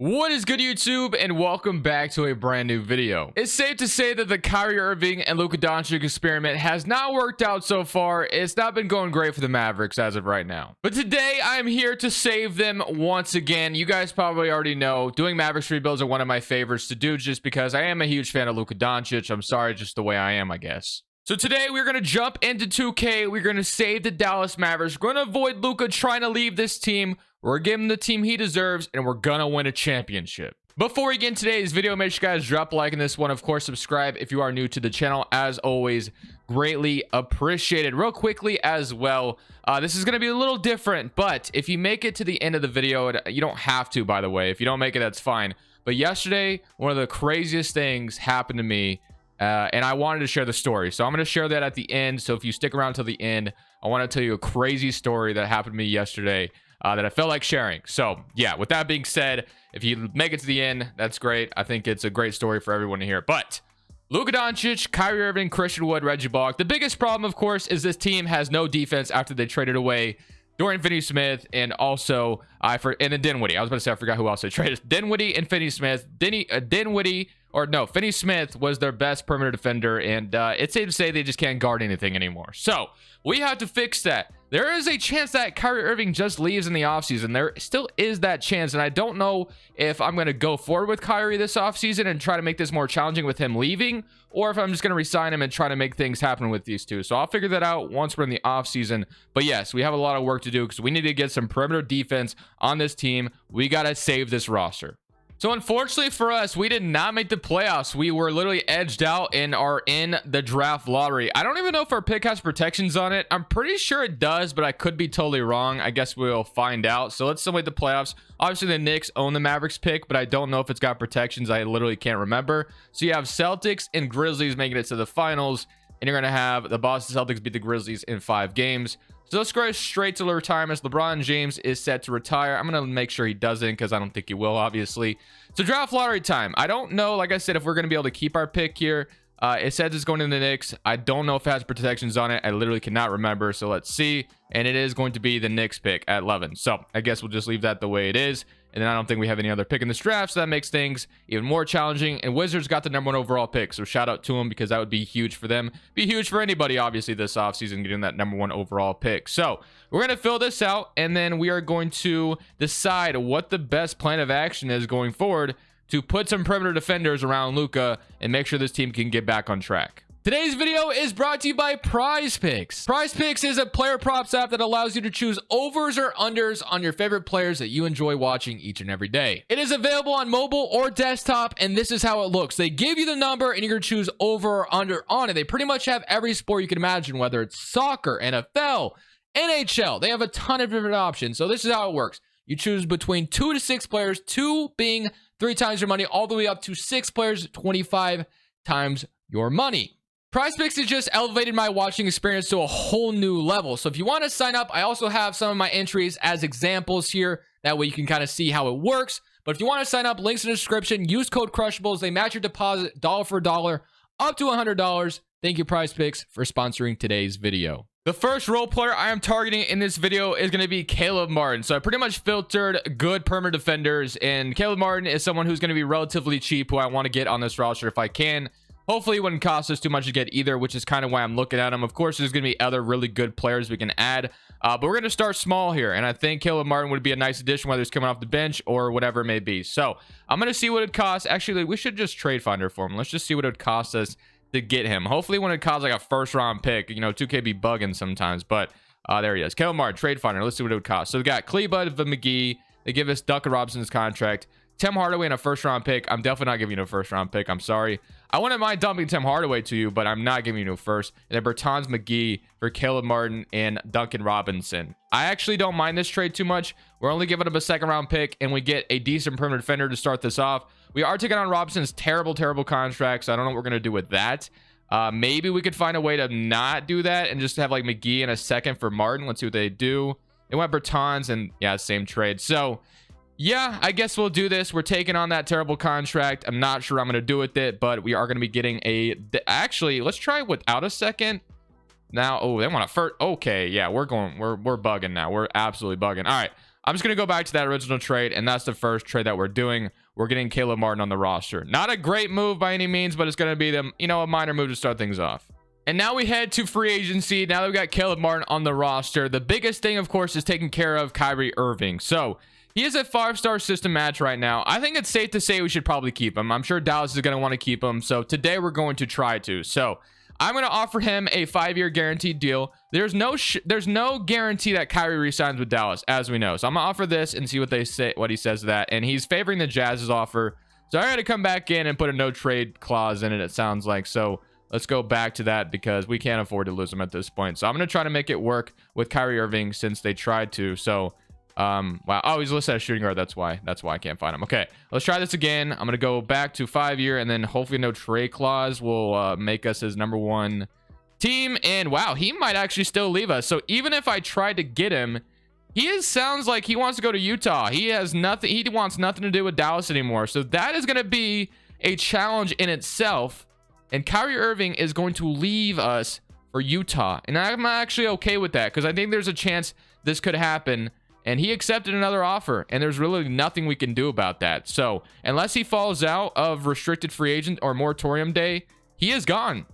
What is good, YouTube, and welcome back to a brand new video. It's safe to say that the Kyrie Irving and Luka Doncic experiment has not worked out so far. It's not been going great for the Mavericks as of right now. But today, I'm here to save them once again. You guys probably already know, doing Mavericks Rebuilds are one of my favorites to do just because I am a huge fan of Luka Doncic. I'm sorry, just the way I am, I guess. So today, we're going to jump into 2K. We're going to save the Dallas Mavericks. We're going to avoid Luka trying to leave this team. We're giving the team he deserves, and we're gonna win a championship. Before we get into today's video, make sure you guys drop a like on this one. Of course, subscribe if you are new to the channel. As always, greatly appreciated. Real quickly as well, this is gonna be a little different, but if you make it to the end of the video, you don't have to, by the way. If you don't make it, that's fine. But yesterday, one of the craziest things happened to me, and I wanted to share the story. So I'm gonna share that at the end. So if you stick around till the end, I want to tell you a crazy story that happened to me yesterday. That I felt like sharing. So yeah, with that being said, if you make it to the end, that's great. I think it's a great story for everyone to hear. But Luka Doncic, Kyrie Irving, Christian Wood, Reggie Bullock. The biggest problem, of course, is this team has no defense after they traded away Dorian Finney-Smith and also and then Dinwiddie. I was about to say I forgot who else they traded. Dinwiddie and Finney-Smith. Finney-Smith was their best perimeter defender, and it's safe to say they just can't guard anything anymore. So we have to fix that. There is a chance that Kyrie Irving just leaves in the offseason. There still is that chance, and I don't know if I'm going to go forward with Kyrie this offseason and try to make this more challenging with him leaving, or if I'm just going to resign him and try to make things happen with these two. So I'll figure that out once we're in the offseason. But yes, we have a lot of work to do because we need to get some perimeter defense on this team. We got to save this roster. So unfortunately for us, we did not make the playoffs. We were literally edged out and are in the draft lottery. I don't even know if our pick has protections on it. I'm pretty sure it does, but I could be totally wrong. I guess we'll find out. So let's simulate the playoffs. Obviously, the Knicks own the Mavericks pick, but I don't know if it's got protections. I literally can't remember. So you have Celtics and Grizzlies making it to the finals, and you're going to have the Boston Celtics beat the Grizzlies in 5 games. So let's go straight to the retirements. LeBron James is set to retire. I'm going to make sure he doesn't because I don't think he will, obviously. So draft lottery time. I don't know, like I said, if we're going to be able to keep our pick here. It says it's going to the Knicks. I don't know if it has protections on it. I literally cannot remember. So let's see. And it is going to be the Knicks pick at 11. So I guess we'll just leave that the way it is. And then I don't think we have any other pick in this draft, so that makes things even more challenging. And Wizards got the #1 overall pick, so shout out to them because that would be huge for them. Be huge for anybody, obviously, this offseason getting that #1 overall pick. So we're going to fill this out, and then we are going to decide what the best plan of action is going forward to put some perimeter defenders around Luka and make sure this team can get back on track. Today's video is brought to you by Prize Picks. Prize Picks is a player props app that allows you to choose overs or unders on your favorite players that you enjoy watching each and every day. It is available on mobile or desktop, and this is how it looks. They give you the number, and you're going to choose over or under on it. They pretty much have every sport you can imagine, whether it's soccer, NFL, NHL. They have a ton of different options. So this is how it works. You choose between 2 to 6 players, 2 being 3 times your money, all the way up to 6 players, 25 times your money. Prize Picks has just elevated my watching experience to a whole new level. So if you want to sign up, I also have some of my entries as examples here. That way you can kind of see how it works. But if you want to sign up, links in the description. Use code Crushables. They match your deposit dollar for dollar up to $100. Thank you, Prize Picks, for sponsoring today's video. The first role player I am targeting in this video is going to be Caleb Martin. So I pretty much filtered good perimeter defenders, and Caleb Martin is someone who's going to be relatively cheap, who I want to get on this roster if I can. Hopefully it wouldn't cost us too much to get either, which is kind of why I'm looking at him. Of course, there's going to be other really good players we can add, but we're going to start small here, and I think Caleb Martin would be a nice addition, whether it's coming off the bench or whatever it may be. So I'm going to see what it costs. Actually, we should just trade finder for him. Let's just see what it would cost us to get him. Hopefully when it costs like a first-round pick. You know, 2K be bugging sometimes, but there he is. Caleb Martin, trade finder. Let's see what it would cost. So we got Cleveland, McGee. They give us Duncan Robinson's contract. Tim Hardaway and a first-round pick. I'm definitely not giving you a first-round pick. I'm sorry. I wouldn't mind dumping Tim Hardaway to you, but I'm not giving you a first. And then Bertans McGee for Caleb Martin and Duncan Robinson. I actually don't mind this trade too much. We're only giving up a second-round pick, and we get a decent perimeter defender to start this off. We are taking on Robinson's terrible contract, so I don't know what we're going to do with that. Maybe we could find a way to not do that and just have like McGee and a second for Martin. Let's see what they do. They went Bertans, and yeah, same trade. So yeah, I guess we'll do this. We're taking on that terrible contract. I'm not sure I'm going to do with it, but we are going to be getting actually, let's try without a second. Now, oh, they want a first. Okay, yeah, we're bugging now. We're absolutely bugging. All right. I'm just going to go back to that original trade, and that's the first trade that we're doing. We're getting Caleb Martin on the roster. Not a great move by any means, but it's going to be the, a minor move to start things off. And now we head to free agency. Now that we got Caleb Martin on the roster, the biggest thing, of course, is taking care of Kyrie Irving. So he is a 5-star system match right now. I think it's safe to say we should probably keep him. I'm sure Dallas is going to want to keep him. So today we're going to try to. So I'm going to offer him a 5-year guaranteed deal. There's no guarantee that Kyrie resigns with Dallas, as we know. So I'm going to offer this and see what he says to that. And he's favoring the Jazz's offer. So I got to come back in and put a no trade clause in it, it sounds like. So let's go back to that because we can't afford to lose him at this point. So I'm going to try to make it work with Kyrie Irving since they tried to. So wow. Oh, he's listed as shooting guard. That's why I can't find him. Okay, let's try this again. I'm gonna go back to 5-year, and then hopefully no trade clause will make us his #1 team. And wow, he might actually still leave us. So even if I tried to get him, sounds like he wants to go to Utah. He wants nothing to do with Dallas anymore. So that is gonna be a challenge in itself. And Kyrie Irving is going to leave us for Utah, and I'm actually okay with that because I think there's a chance this could happen. And he accepted another offer, and there's really nothing we can do about that. So unless he falls out of restricted free agent or moratorium day, he is gone.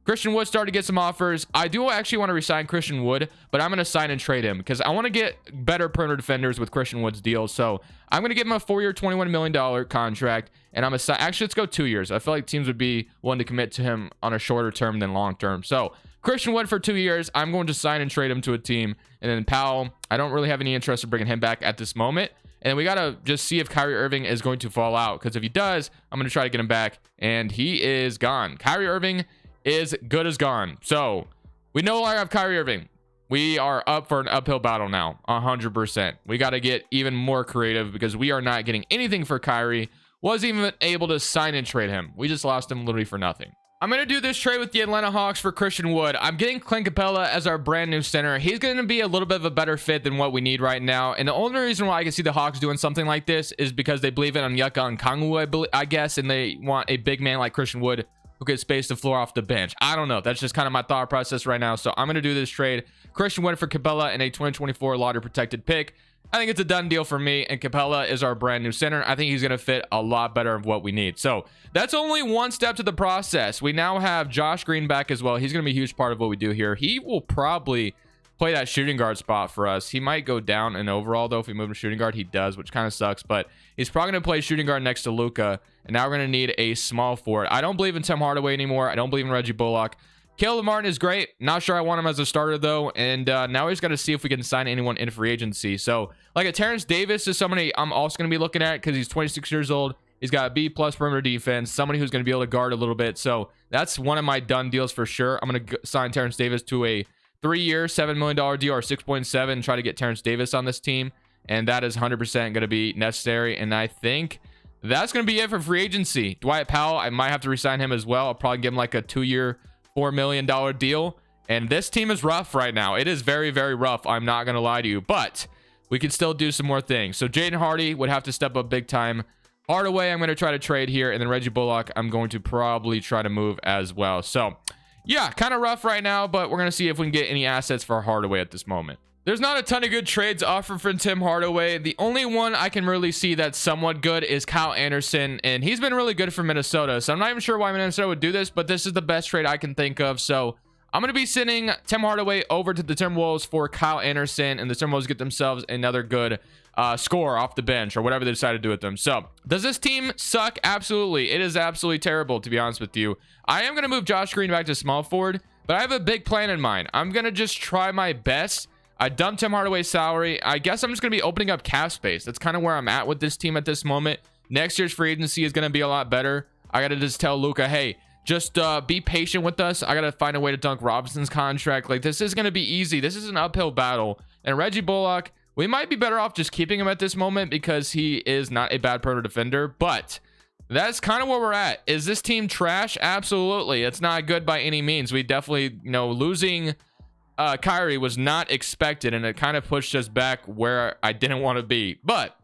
Christian Wood started to get some offers. I do actually want to resign Christian Wood, but I'm going to sign and trade him because I want to get better perimeter defenders with Christian Wood's deal. So I'm going to give him a 4-year, $21 million contract, and I'm actually, let's go 2 years. I feel like teams would be willing to commit to him on a shorter term than long term. So Christian Wood for 2 years. I'm going to sign and trade him to a team. And then Powell, I don't really have any interest in bringing him back at this moment. And we got to just see if Kyrie Irving is going to fall out. Because if he does, I'm going to try to get him back. And he is gone. Kyrie Irving is good as gone. So we no longer have Kyrie Irving. We are up for an uphill battle now. 100%. We got to get even more creative because we are not getting anything for Kyrie. Wasn't even able to sign and trade him. We just lost him literally for nothing. I'm going to do this trade with the Atlanta Hawks for Christian Wood. I'm getting Clint Capella as our brand new center. He's going to be a little bit of a better fit than what we need right now. And the only reason why I can see the Hawks doing something like this is because they believe in Onyeka Okongwu, I guess, and they want a big man like Christian Wood who could space the floor off the bench. I don't know. That's just kind of my thought process right now. So I'm going to do this trade. Christian Wood for Capella and a 2024 lottery protected pick. I think it's a done deal for me, and Capella is our brand new center. I think he's going to fit a lot better of what we need. So that's only one step to the process. We now have Josh Green back as well. He's going to be a huge part of what we do here. He will probably play that shooting guard spot for us. He might go down in overall, though. If we move him to shooting guard, he does, which kind of sucks. But he's probably going to play shooting guard next to Luka, and now we're going to need a small forward. I don't believe in Tim Hardaway anymore. I don't believe in Reggie Bullock. Caleb Martin is great. Not sure I want him as a starter, though. And now we just got to see if we can sign anyone in free agency. So, like a Terrence Davis is somebody I'm also going to be looking at because he's 26 years old. He's got a B+ perimeter defense. Somebody who's going to be able to guard a little bit. So, that's one of my done deals for sure. I'm going to sign Terrence Davis to a 3-year, $7 million deal or 6.7 and try to get Terrence Davis on this team. And that is 100% going to be necessary. And I think that's going to be it for free agency. Dwight Powell, I might have to resign him as well. I'll probably give him like a 2-year, $4 million deal. And this team is rough right now. It is very, very rough. I'm not going to lie to you, but we can still do some more things. So Jaden Hardy would have to step up big time. Hardaway, I'm going to try to trade here. And then Reggie Bullock, I'm going to probably try to move as well. So yeah, kind of rough right now, but we're going to see if we can get any assets for Hardaway at this moment. There's not a ton of good trades offered from Tim Hardaway. The only one I can really see that's somewhat good is Kyle Anderson, and he's been really good for Minnesota. So I'm not even sure why Minnesota would do this, but this is the best trade I can think of. So I'm going to be sending Tim Hardaway over to the Timberwolves for Kyle Anderson, and the Timberwolves get themselves another good score off the bench or whatever they decide to do with them. So does this team suck? Absolutely. It is absolutely terrible, to be honest with you. I am going to move Josh Green back to small forward, but I have a big plan in mind. I'm going to just try my best. I dumped Tim Hardaway's salary. I guess I'm just going to be opening up cap space. That's kind of where I'm at with this team at this moment. Next year's free agency is going to be a lot better. I got to just tell Luka, hey, just be patient with us. I got to find a way to dunk Robinson's contract. Like, this is going to be easy. This is an uphill battle. And Reggie Bullock, we might be better off just keeping him at this moment because he is not a bad perimeter defender. But that's kind of where we're at. Is this team trash? Absolutely. It's not good by any means. We definitely, losing Kyrie was not expected, and it kind of pushed us back where I didn't want to be. But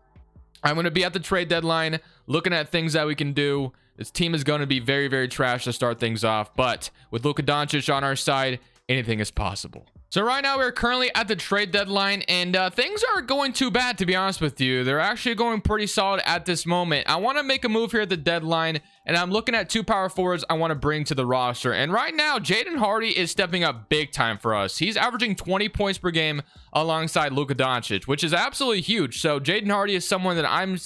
I'm going to be at the trade deadline looking at things that we can do. This team is going to be very, very trash to start things off, but with Luka Doncic on our side, anything is possible. So right now we're currently at the trade deadline, and things aren't going too bad, to be honest with you. They're actually going pretty solid at this moment. I want to make a move here at the deadline, and I'm looking at two power forwards I want to bring to the roster. And right now, Jaden Hardy is stepping up big time for us. He's averaging 20 points per game alongside Luka Doncic, which is absolutely huge. So Jaden Hardy is someone that I'm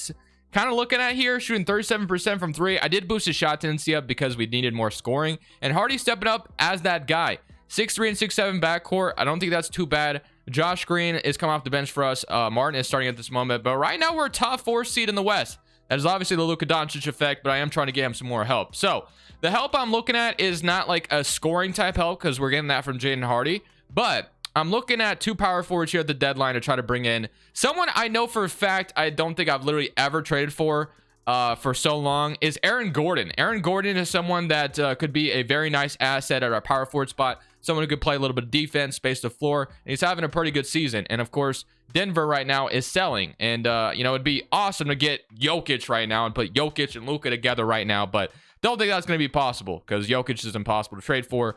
kind of looking at here, shooting 37% from three. I did boost his shot tendency up because we needed more scoring, and Hardy's stepping up as that guy. 6'3" and 6'7" backcourt. I don't think that's too bad. Josh Green is coming off the bench for us. Martin is starting at this moment. But right now, we're a top 4 seed in the West. That is obviously the Luka Doncic effect, but I am trying to get him some more help. So the help I'm looking at is not like a scoring type help, because we're getting that from Jaden Hardy. But I'm looking at two power forwards here at the deadline to try to bring in someone I know for a fact I don't think I've literally ever traded for so long, is Aaron Gordon. Aaron Gordon is someone that could be a very nice asset at our power forward spot. Someone who could play a little bit of defense, space the floor, and he's having a pretty good season. And of course, Denver right now is selling, and you know, it'd be awesome to get Jokic right now and put Jokic and Luka together right now, but don't think that's going to be possible because Jokic is impossible to trade for.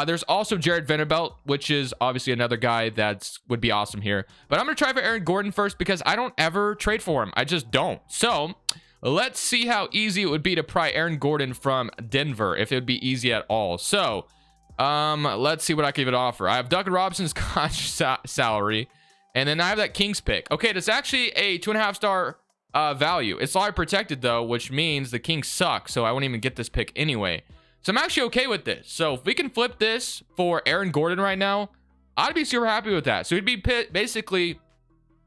There's also Jared Vanderbilt, which is obviously another guy that would be awesome here. But I'm going to try for Aaron Gordon first because I don't ever trade for him. I just don't. So let's see how easy it would be to pry Aaron Gordon from Denver, if it would be easy at all. So let's see what I can even offer. I have Duncan Robinson's contract salary, and then I have that Kings pick. Okay, that's actually a 2.5-star value. It's lottery protected though, which means the Kings suck, so I won't even get this pick anyway. So I'm actually okay with this. So if we can flip this for Aaron Gordon right now, I'd be super happy with that. So we'd be basically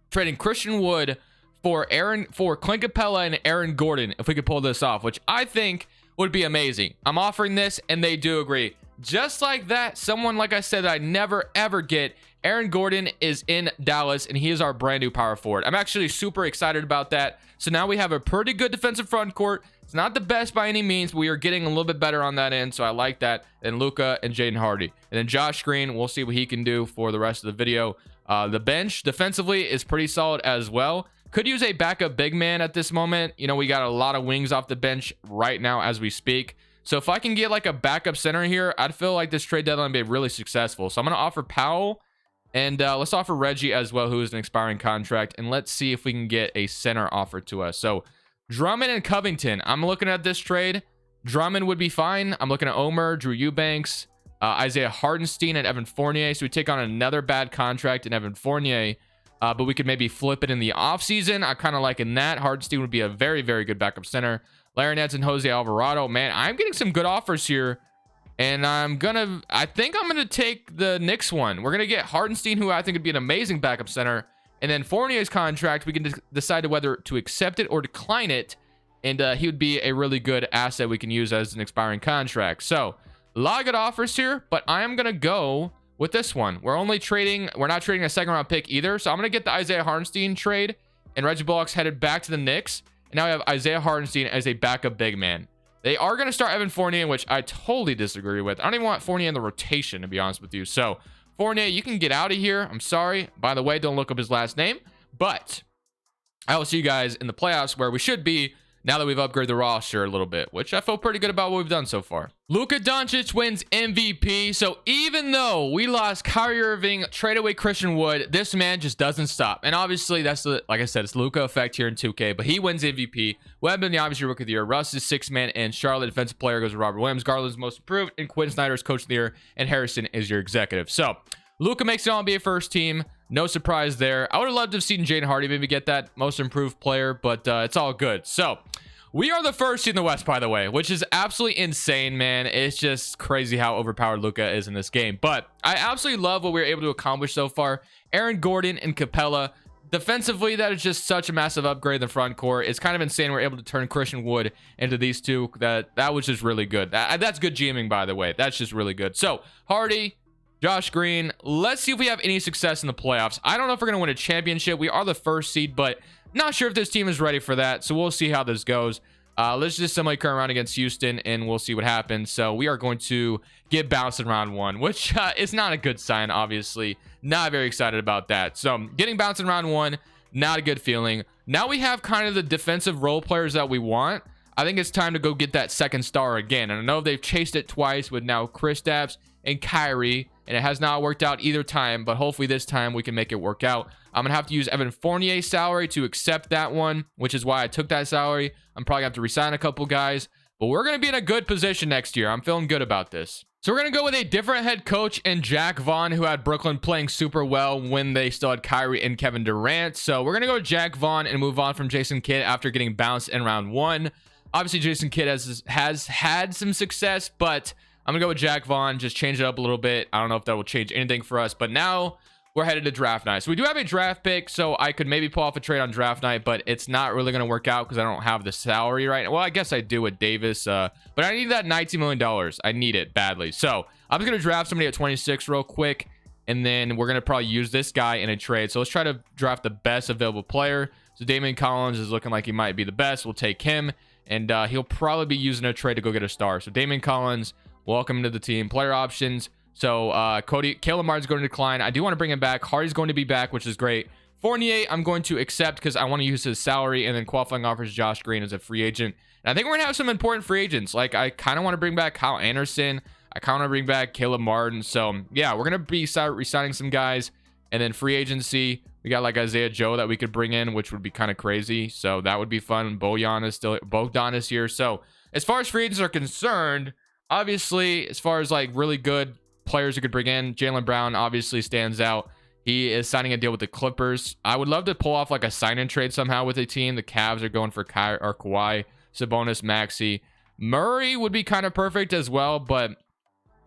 trading Christian Wood for Clint Capella and Aaron Gordon if we could pull this off, which I think would be amazing. I'm offering this, and they do agree. Just like that, someone, like I said, that I never ever get, Aaron Gordon is in Dallas, and he is our brand new power forward. I'm actually super excited about that. So now we have a pretty good defensive front court. It's not the best by any means, but we are getting a little bit better on that end, so I like that. And Luka and Jaden Hardy. And then Josh Green, we'll see what he can do for the rest of the video. The bench defensively is pretty solid as well. Could use a backup big man at this moment. You know, we got a lot of wings off the bench right now as we speak. So if I can get like a backup center here, I'd feel like this trade deadline would be really successful. So I'm going to offer Powell, and let's offer Reggie as well, who is an expiring contract. And let's see if we can get a center offer to us. So Drummond and Covington. I'm looking at this trade. Drummond would be fine. I'm looking at Omer, Drew Eubanks, Isaiah Hardenstein, and Evan Fournier. So we take on another bad contract in Evan Fournier. But we could maybe flip it in the offseason. I kind of like in that. Hardenstein would be a very, very good backup center. Larry Nance and Jose Alvarado. Man, I'm getting some good offers here. And I think I'm going to take the Knicks one. We're going to get Hardenstein, who I think would be an amazing backup center. And then Fournier's contract, we can decide whether to accept it or decline it. And he would be a really good asset we can use as an expiring contract. So, a lot of good offers here. But I am going to go with this one. We're not trading a second round pick either. So I'm going to get the Isaiah Hardenstein trade, and Reggie Bullock's headed back to the Knicks. And now we have Isaiah Hardenstein as a backup big man. They are going to start Evan Fournier, which I totally disagree with. I don't even want Fournier in the rotation, to be honest with you. So Fournier, you can get out of here. I'm sorry. By the way, don't look up his last name. But I will see you guys in the playoffs, where we should be now that we've upgraded the roster a little bit, which I feel pretty good about what we've done so far. Luka Doncic wins MVP. So even though we lost Kyrie Irving, trade away Christian Wood, this man just doesn't stop. And obviously, that's like I said, it's Luka effect here in 2K, but he wins MVP. Webb, the obviously Rookie of the Year. Russ is 6th man, and Charlotte defensive player goes to Robert Williams. Garland's most improved, and Quinn Snyder is Coach of the Year, and Harrison is your executive. So Luka makes it all NBA first team. No surprise there. I would have loved to have seen Jaden Hardy maybe get that most improved player, but it's all good. So we are the first in the West, by the way, which is absolutely insane, man. It's just crazy how overpowered Luka is in this game. But I absolutely love what we were able to accomplish so far. Aaron Gordon and Capella. Defensively, that is just such a massive upgrade in the front court. It's kind of insane we're able to turn Christian Wood into these two. That was just really good. That's good GMing, by the way. That's just really good. So, Hardy, Josh Green, let's see if we have any success in the playoffs. I don't know if we're going to win a championship. We are the first seed, but not sure if this team is ready for that. So we'll see how this goes. Let's just simply come around against Houston, and we'll see what happens. So we are going to get bounced in round 1, which is not a good sign, obviously. Not very excited about that. So getting bounced in round 1, not a good feeling. Now we have kind of the defensive role players that we want. I think it's time to go get that second star again. And I know they've chased it twice with now Kristaps and Kyrie. and it has not worked out either time, but hopefully this time we can make it work out. I'm gonna have to use Evan Fournier's salary to accept that one, which is why I took that salary. I'm probably gonna have to resign a couple guys, but we're gonna be in a good position next year. I'm feeling good about this. So we're going to go with a different head coach and Jack Vaughn, who had Brooklyn playing super well when they still had Kyrie and Kevin Durant. So we're going to go with Jack Vaughn and move on from Jason Kidd after getting bounced in round 1. Obviously, Jason Kidd has had some success, but I'm going to go with Jack Vaughn, just change it up a little bit. I don't know if that will change anything for us, but now we're headed to draft night. So we do have a draft pick, so I could maybe pull off a trade on draft night, but it's not really going to work out because I don't have the salary right now. Well, I guess I do with Davis, but I need that $19 million. I need it badly. So I'm just going to draft somebody at 26 real quick, and then we're going to probably use this guy in a trade. So let's try to draft the best available player. So Damian Collins is looking like he might be the best. We'll take him, and he'll probably be using a trade to go get a star. So Damian Collins, welcome to the team. Player options. So Caleb Martin's going to decline. I do want to bring him back. Hardy's going to be back, which is great. Fournier, I'm going to accept because I want to use his salary, and then qualifying offers Josh Green as a free agent. And I think we're going to have some important free agents. Like, I kind of want to bring back Kyle Anderson. I kind of want to bring back Caleb Martin. So, yeah, we're going to be resigning some guys. And then free agency, we got like Isaiah Joe that we could bring in, which would be kind of crazy. So that would be fun. Bogdan is here. So as far as free agents are concerned, obviously, as far as like really good players you could bring in, Jaylen Brown obviously stands out. He is signing a deal with the Clippers. I would love to pull off like a sign-in trade somehow with a team. The Cavs are going for Kawhi, Sabonis, Maxey. Murray would be kind of perfect as well, but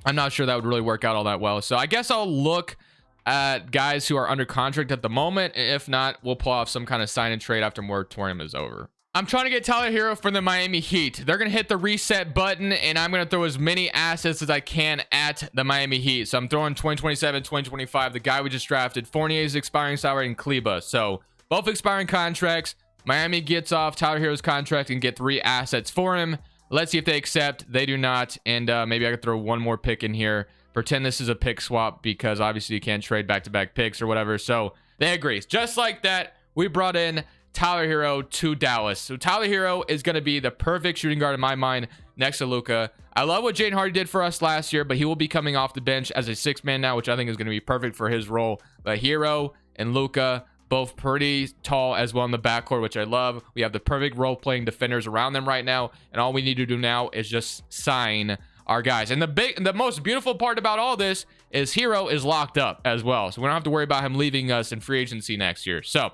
I'm not sure that would really work out all that well. So I guess I'll look at guys who are under contract at the moment. And if not, we'll pull off some kind of sign-in trade after moratorium is over. I'm trying to get Tyler Hero from the Miami Heat. They're going to hit the reset button, and I'm going to throw as many assets as I can at the Miami Heat. So I'm throwing 2027, 2025, the guy we just drafted, Fournier's expiring salary, and Kleba. So both expiring contracts. Miami gets off Tyler Hero's contract and get 3 assets for him. Let's see if they accept. They do not, and maybe I could throw one more pick in here. Pretend this is a pick swap because obviously you can't trade back-to-back picks or whatever. So they agree. Just like that, we brought in Tyler Hero to Dallas. So Tyler Hero is going to be the perfect shooting guard in my mind next to Luka. I love what Jaden Hardy did for us last year, but he will be coming off the bench as a 6th man now, which I think is going to be perfect for his role. But Hero and Luka, both pretty tall as well in the backcourt, which I love. We have the perfect role-playing defenders around them right now, and all we need to do now is just sign our guys. And the most beautiful part about all this is Hero is locked up as well, so we don't have to worry about him leaving us in free agency next year. So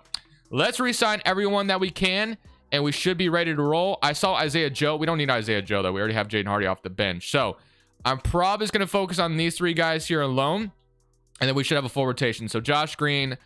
let's re-sign everyone that we can, and we should be ready to roll. I saw Isaiah Joe. We don't need Isaiah Joe, though. We already have Jaden Hardy off the bench. So I'm probably just going to focus on these 3 guys here alone, and then we should have a full rotation. So Josh Green,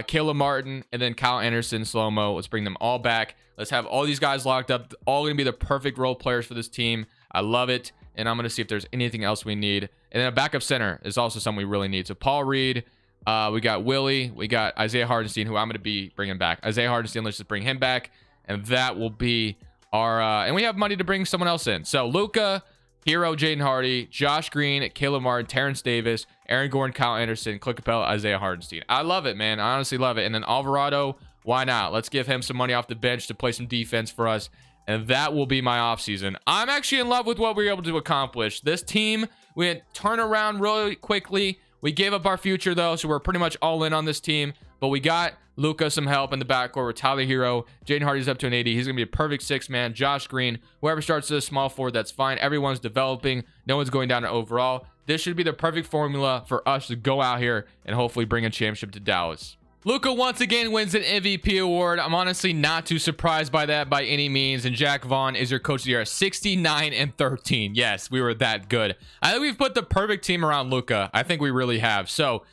Caleb Martin, and then Kyle Anderson, slow-mo. Let's bring them all back. Let's have all these guys locked up. All going to be the perfect role players for this team. I love it, and I'm going to see if there's anything else we need. And then a backup center is also something we really need. So Paul Reed, we got Willie, we got Isaiah Hardenstein, who I'm going to be bringing back. Isaiah Hardenstein, let's just bring him back, and that will be our and we have money to bring someone else in. So Luka, Hero, Jaden Hardy, Josh Green, Caleb Martin, Terrence Davis, Aaron Gordon, Kyle Anderson, Clint Capella, Isaiah Hardenstein. I love it, man. I honestly love it. And then Alvarado, why not? Let's give him some money off the bench to play some defense for us, and that will be my offseason. I'm actually in love with what we were able to accomplish. This team, we had turned around really quickly. We gave up our future, though, so we're pretty much all in on this team. But we got Luka some help in the backcourt with Tyler Hero. Jaden Hardy's up to an 80. He's going to be a perfect 6th man. Josh Green, whoever starts as a small forward, that's fine. Everyone's developing. No one's going down to overall. This should be the perfect formula for us to go out here and hopefully bring a championship to Dallas. Luka once again wins an MVP award. I'm honestly not too surprised by that by any means. And Jack Vaughn is your coach of the year, 69-13. Yes, we were that good. I think we've put the perfect team around Luka. I think we really have. So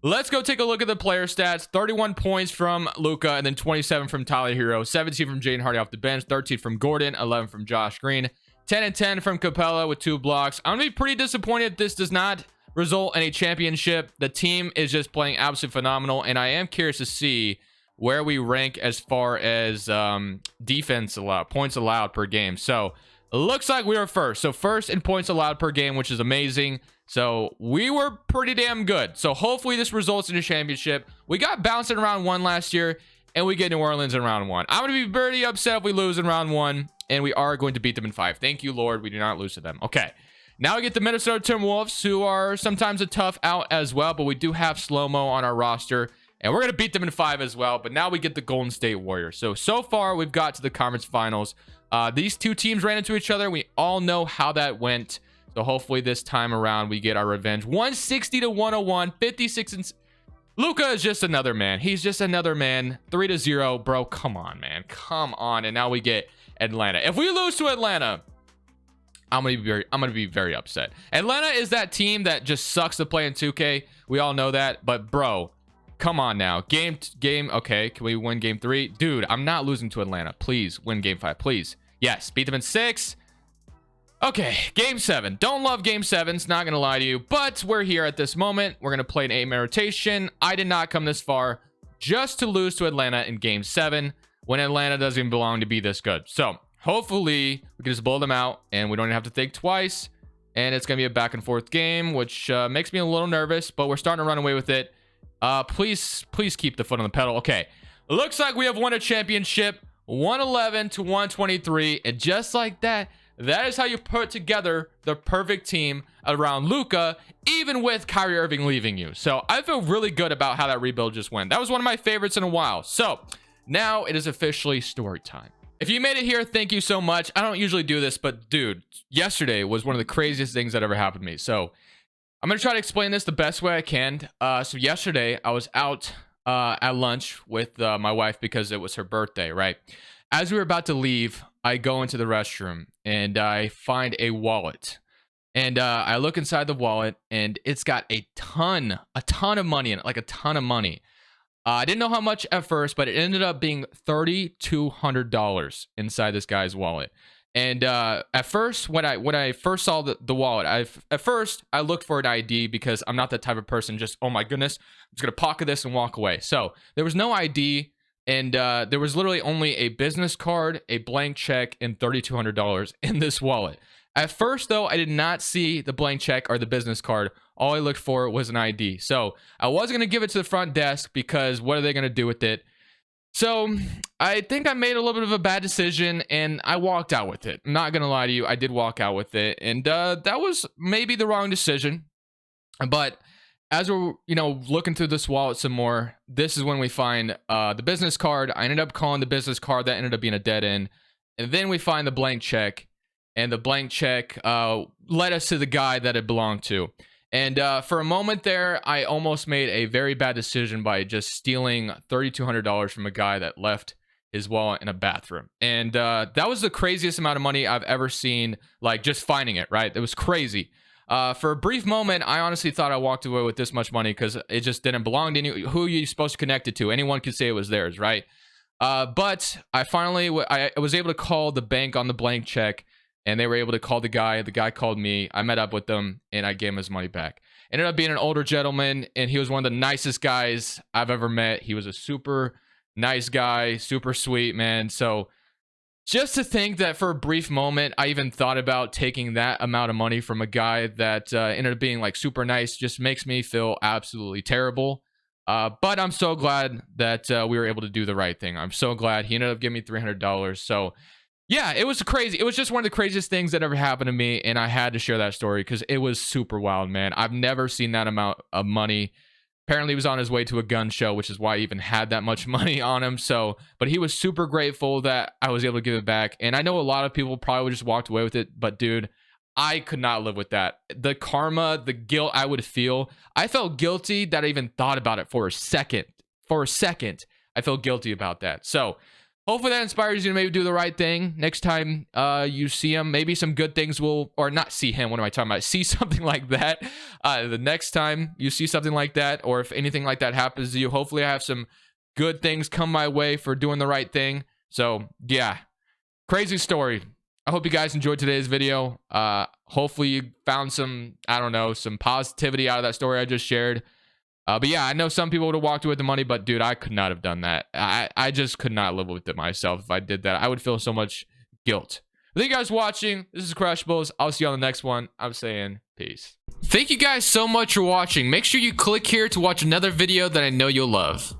let's go take a look at the player stats. 31 points from Luka, and then 27 from Tyler Hero, 17 from Jaden Hardy off the bench, 13 from Gordon, 11 from Josh Green, 10 and 10 from Capella with 2 blocks. I'm gonna be pretty disappointed if this does not result in a championship. The team is just playing absolutely phenomenal, and I am curious to see where we rank as far as defense allowed, points allowed per game. So it looks like we are first. So first in points allowed per game, which is amazing. So we were pretty damn good. So hopefully this results in a championship. We got bounced in round 1 last year, and we get New Orleans in round 1. I'm going to be very upset if we lose in round 1, and we are going to beat them in 5. Thank you, Lord. We do not lose to them. Okay. Now we get the Minnesota Timberwolves, who are sometimes a tough out as well, but we do have slow-mo on our roster, and we're going to beat them in 5 as well. But now we get the Golden State Warriors. So far, we've got to the conference finals. These two teams ran into each other. We all know how that went. So hopefully this time around, we get our revenge. 160 to 101, 56 and... Luka is just another man. He's just another man. 3-0, bro. Come on, man. Come on. And now we get Atlanta. If we lose to Atlanta, I'm gonna be very upset. Atlanta is that team that just sucks to play in 2K. We all know that. But bro, come on now. Game. Okay, can we win game 3? Dude, I'm not losing to Atlanta. Please win game 5. Please. Yes, beat them in 6. Okay, game 7. Don't love game 7s, not gonna lie to you, but we're here at this moment. We're gonna play an 8-man rotation. I did not come this far just to lose to Atlanta in game 7 when Atlanta doesn't even belong to be this good. So hopefully we can just blow them out and we don't have to think twice. And it's gonna be a back and forth game, which makes me a little nervous, but we're starting to run away with it. Please keep the foot on the pedal. Okay, looks like we have won a championship, 111 to 123, and just like that. That is how you put together the perfect team around Luka, even with Kyrie Irving leaving you. So I feel really good about how that rebuild just went. That was one of my favorites in a while. So now it is officially story time. If you made it here, thank you so much. I don't usually do this, but dude, yesterday was one of the craziest things that ever happened to me. So I'm going to try to explain this the best way I can. So yesterday I was out at lunch with my wife because it was her birthday, right? As we were about to leave, I go into the restroom and I find a wallet. And I look inside the wallet and it's got a ton of money in it, like a ton of money. I didn't know how much at first, but it ended up being $3,200 inside this guy's wallet. And at first, when I first saw the wallet, at first I looked for an ID because I'm not that type of person. Just, oh my goodness, I'm just gonna pocket this and walk away. So there was no ID. And there was literally only a business card, a blank check, and $3,200 in this wallet. At first, though, I did not see the blank check or the business card. All I looked for was an ID. So I was going to give it to the front desk because what are they going to do with it? So I think I made a little bit of a bad decision and I walked out with it. I'm not going to lie to you. I did walk out with it. And that was maybe the wrong decision. But as we're, looking through this wallet some more, this is when we find the business card. I ended up calling the business card. That ended up being a dead end. And then we find the blank check. And the blank check led us to the guy that it belonged to. And for a moment there, I almost made a very bad decision by just stealing $3,200 from a guy that left his wallet in a bathroom. And that was the craziest amount of money I've ever seen, like just finding it, right? It was crazy. For a brief moment, I honestly thought I walked away with this much money because it just didn't belong to anyone. Who are you supposed to connect it to? Anyone could say it was theirs, right? But I finally I was able to call the bank on the blank check, and they were able to call the guy. The guy called me. I met up with them, and I gave him his money back. Ended up being an older gentleman, and he was one of the nicest guys I've ever met. He was a super nice guy, super sweet, man. So just to think that for a brief moment, I even thought about taking that amount of money from a guy that ended up being like super nice just makes me feel absolutely terrible. But I'm so glad that we were able to do the right thing. I'm so glad he ended up giving me $300. So yeah, it was crazy. It was just one of the craziest things that ever happened to me. And I had to share that story because it was super wild, man. I've never seen that amount of money. Apparently he was on his way to a gun show, which is why he even had that much money on him. So, but he was super grateful that I was able to give it back. And I know a lot of people probably just walked away with it, but dude, I could not live with that. The karma, the guilt I would feel. I felt guilty that I even thought about it for a second. For a second, I felt guilty about that. So hopefully that inspires you to maybe do the right thing. Next time you see him, maybe some good things will, or not see him, what am I talking about? See something like that. The next time you see something like that, or if anything like that happens to you, hopefully I have some good things come my way for doing the right thing. So yeah, crazy story. I hope you guys enjoyed today's video. Hopefully you found some, I don't know, some positivity out of that story I just shared. But yeah, I know some people would have walked away with the money, but dude, I could not have done that. I just could not live with it myself. If I did that, I would feel so much guilt. Thank you guys for watching. This is Crushables. I'll see you on the next one. I'm saying peace. Thank you guys so much for watching. Make sure you click here to watch another video that I know you'll love.